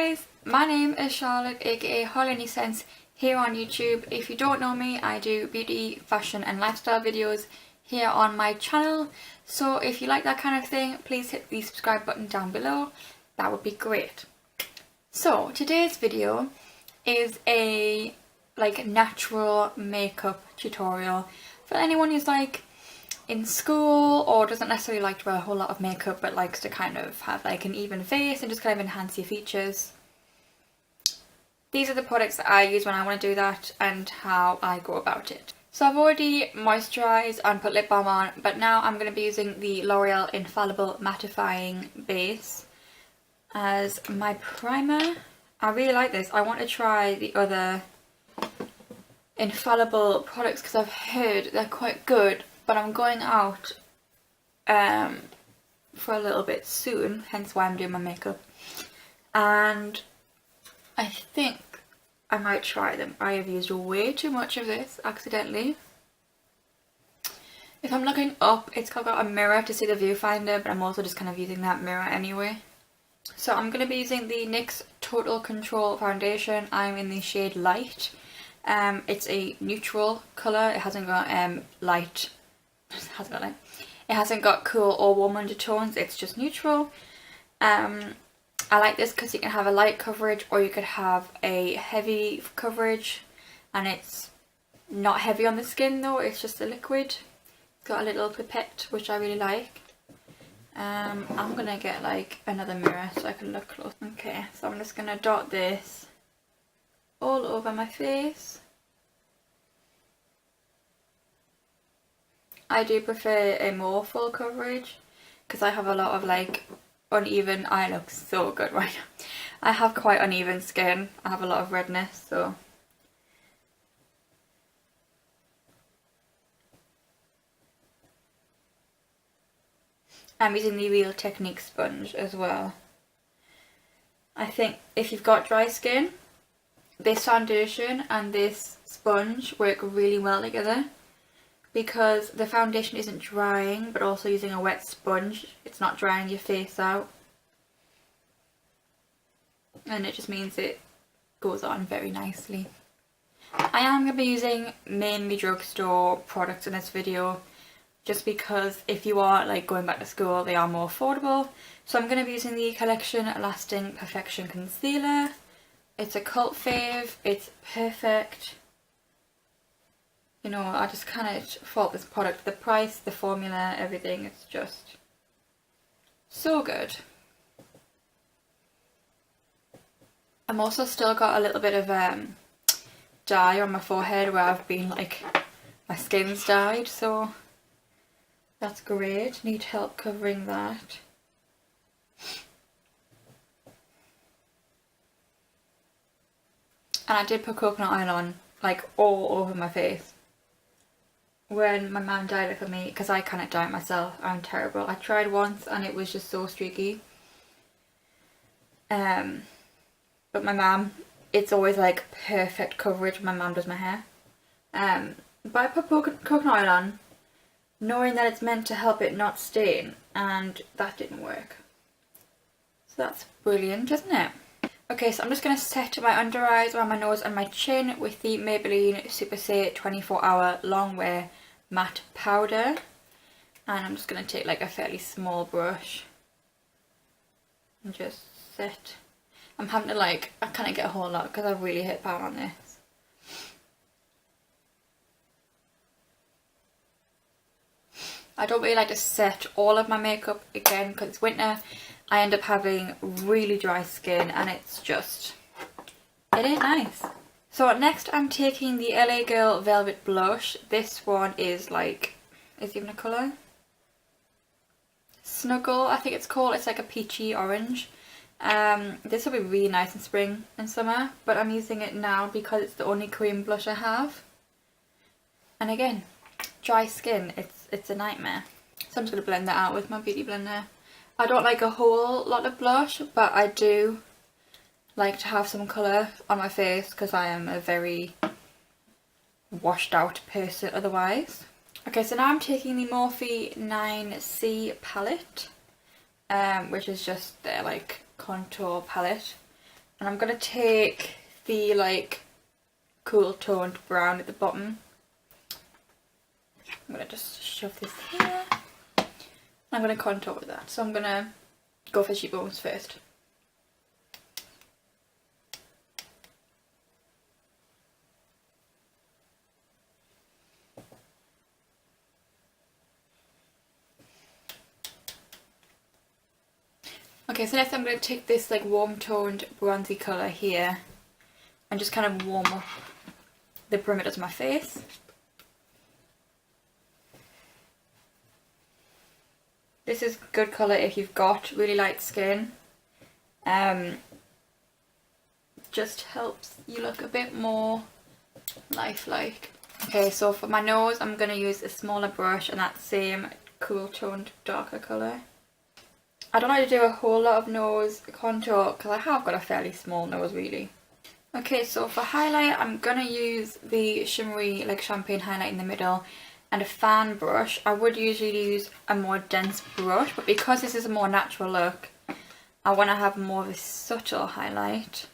guys, my name is Charlotte, aka Holly Sense, here on YouTube. If you don't know me, I do beauty, fashion and lifestyle videos here on my channel. So if you like that kind of thing, please hit the subscribe button down below. That would be great. So today's video is a natural makeup tutorial for anyone who's in school or doesn't necessarily like to wear a whole lot of makeup but likes to kind of have an even face and just kind of enhance your features. These are the products that I use when I want to do that and how I go about it. So I've already moisturised and put lip balm on, but now I'm going to be using the L'Oreal Infallible Mattifying Base as my primer. I really like this. I want to try the other Infallible products because I've heard they're quite good, but I'm going out for a little bit soon, hence why I'm doing my makeup, and I think I might try them. I have used way too much of this accidentally. If I'm looking up, it's got a mirror to see the viewfinder, but I'm also just kind of using that mirror anyway. So I'm going to be using the NYX Total Control Foundation. I'm in the shade Light. It's a neutral colour. It hasn't got light. It hasn't got cool or warm undertones. It's just neutral. I like this because you can have a light coverage or you could have a heavy coverage, and it's not heavy on the skin though. It's just a liquid. It's got a little pipette, which I really like. I'm gonna get another mirror so I can look close. Okay, so I'm just gonna dot this all over my face. I do prefer a more full coverage because I have a lot of uneven. I look so good right now. I have quite uneven skin. I have a lot of redness, so I'm using the Real Technique sponge as well. I think if you've got dry skin, this foundation and this sponge work really well together because the foundation isn't drying, but also using a wet sponge, it's not drying your face out, and it just means it goes on very nicely. I am going to be using mainly drugstore products in this video just because if you are going back to school, they are more affordable. So I'm going to be using the Collection Lasting Perfection Concealer. It's a cult fave, it's perfect. You know, I just can't fault this product. The price, the formula, everything, it's just so good. I'm also still got a little bit of dye on my forehead where I've been my skin's dyed, so that's great. Need help covering that. And I did put coconut oil on all over my face when my mum dyed it for me because I cannot dye it myself. I'm terrible. I tried once and it was just so streaky. But my mum, it's always perfect coverage when my mum does my hair. But I put coconut oil on knowing that it's meant to help it not stain, and that didn't work. So that's brilliant, isn't it? Okay, so I'm just going to set my under eyes, around my nose and my chin with the Maybelline Super Stay 24 Hour Long Wear Matte Powder. And I'm just going to take a fairly small brush and just set. I'm having to I can't get a whole lot because I've really hit pan on this. I don't really like to set all of my makeup again because it's winter. I end up having really dry skin and it's just, it ain't nice. So next I'm taking the LA Girl Velvet Blush. This one is is even a colour? Snuggle, I think it's called. It's a peachy orange. This will be really nice in spring and summer, but I'm using it now because it's the only cream blush I have. And again, dry skin, it's a nightmare. So I'm just going to blend that out with my beauty blender. I don't like a whole lot of blush, but I do like to have some colour on my face because I am a very washed out person otherwise. Okay, so now I'm taking the Morphe 9C palette, which is just their contour palette. And I'm going to take the like cool toned brown at the bottom. I'm going to just shove this here. I'm going to contour with that. So I'm going to go for cheekbones first. Okay, so next I'm going to take this like warm toned bronzy colour here and just kind of warm up the perimeter of my face. This is good colour if you've got really light skin. Just helps you look a bit more lifelike. Okay, so for my nose I'm going to use a smaller brush and that same cool toned darker colour. I don't like to do a whole lot of nose contour because I have got a fairly small nose really. Okay, so for highlight I'm going to use the shimmery like champagne highlight in the middle and a fan brush. I would usually use a more dense brush, but because this is a more natural look, I want to have more of a subtle highlight.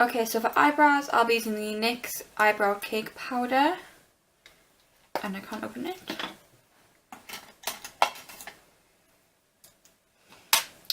Okay, so for eyebrows, I'll be using the NYX Eyebrow Cake Powder. And I can't open it.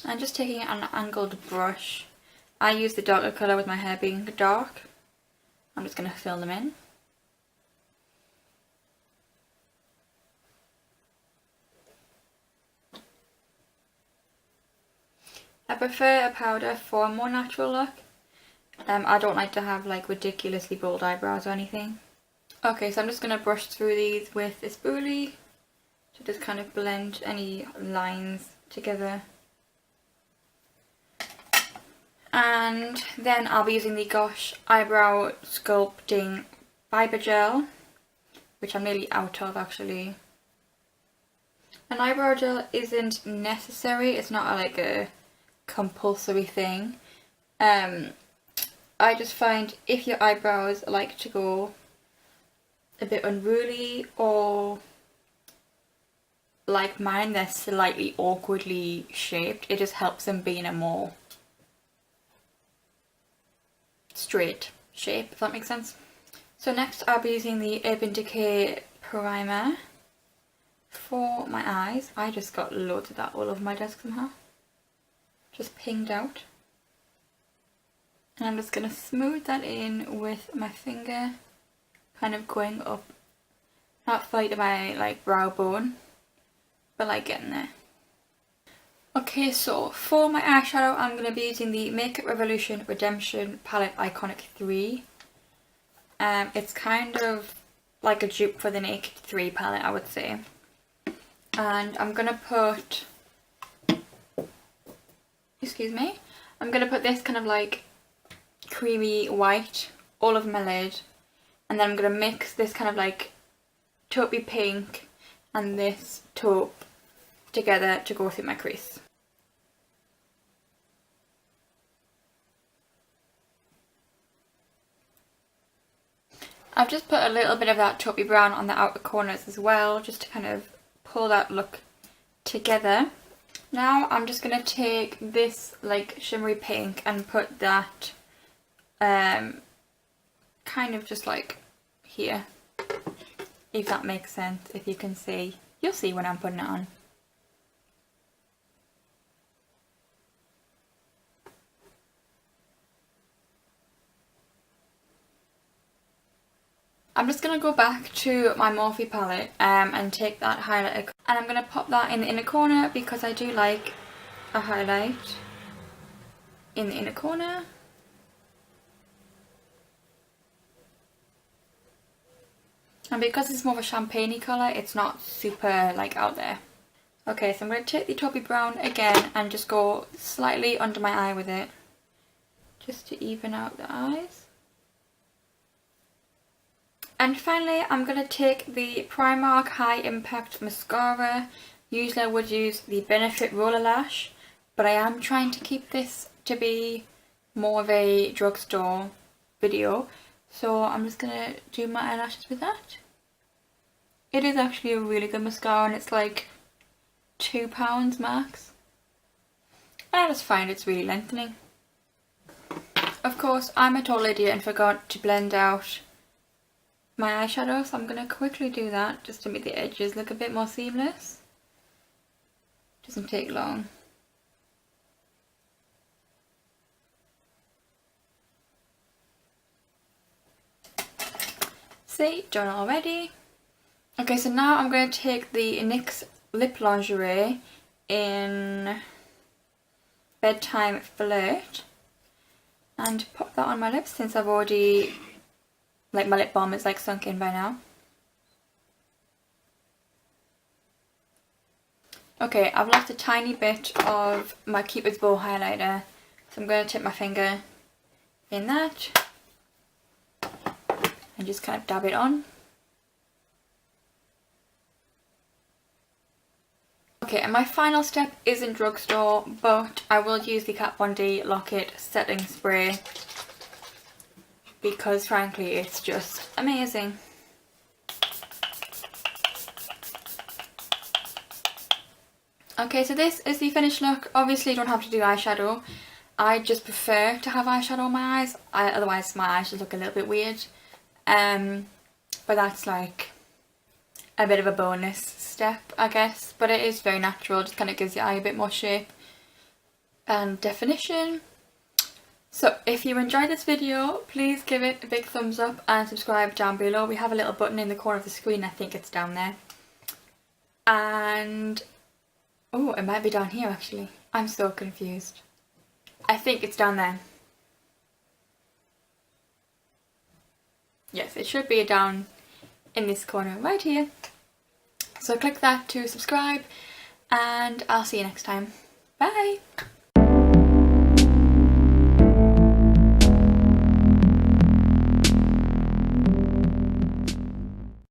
I'm just taking an angled brush. I use the darker colour with my hair being dark. I'm just going to fill them in. I prefer a powder for a more natural look. I don't like to have like ridiculously bold eyebrows or anything. Okay, so I'm just going to brush through these with this spoolie to just kind of blend any lines together. And then I'll be using the Gosh Eyebrow Sculpting Fibre Gel, which I'm nearly out of actually. An eyebrow gel isn't necessary, it's not like a compulsory thing. I just find if your eyebrows like to go a bit unruly or like mine, they're slightly awkwardly shaped, it just helps them be in a more straight shape, if that makes sense. So next I'll be using the Urban Decay primer for my eyes. I just got loads of that all over my desk somehow. Just pinged out. And I'm just going to smooth that in with my finger, kind of going up, not quite to my like brow bone, but like getting there. Okay, so for my eyeshadow I'm going to be using the Makeup Revolution Redemption Palette Iconic 3. It's kind of like a dupe for the Naked 3 palette, I would say. And I'm going to put, excuse me, I'm going to put this kind of like creamy white all over my lid, and then I'm going to mix this kind of like taupey pink and this taupe together to go through my crease. I've just put a little bit of that taupey brown on the outer corners as well, just to kind of pull that look together. Now I'm just going to take this like shimmery pink and put that kind of just like here, if that makes sense. If you can see, you'll see when I'm putting it on. I'm just going to go back to my Morphe palette and take that highlighter, and I'm going to pop that in the inner corner because I do like a highlight in the inner corner. And because it's more of a champagne-y colour, it's not super like out there. Okay, so I'm going to take the taupey brown again and just go slightly under my eye with it, just to even out the eyes. And finally, I'm going to take the Primark High Impact Mascara. Usually I would use the Benefit Roller Lash, but I am trying to keep this to be more of a drugstore video, so I'm just gonna do my eyelashes with that. It is actually a really good mascara and it's like £2 max. And I just find it's really lengthening. Of course, I'm a total idiot and forgot to blend out my eyeshadow, so I'm going to quickly do that just to make the edges look a bit more seamless. Doesn't take long. See, done already. Okay, so now I'm going to take the NYX Lip Lingerie in Bedtime Flirt and pop that on my lips, since I've already, like, my lip balm is like sunk in by now. Okay, I've lost a tiny bit of my Cupid's Bow highlighter, so I'm going to tip my finger in that and just kind of dab it on. Okay, and my final step isn't Drugstore, but I will use the Kat Von D Lock-It setting spray because frankly it's just amazing. Okay, so this is the finished look. Obviously you don't have to do eyeshadow. I just prefer to have eyeshadow on my eyes, otherwise my eyes just look a little bit weird. But that's like a bit of a bonus step, I guess, but it is very natural, just kind of gives your eye a bit more shape and definition. So if you enjoyed this video, please give it a big thumbs up and subscribe down below. We have a little button in the corner of the screen, I think it's down there. And oh, it might be down here actually. I'm so confused. I think it's down there. Yes, it should be down in this corner right here. So click that to subscribe and I'll see you next time. Bye!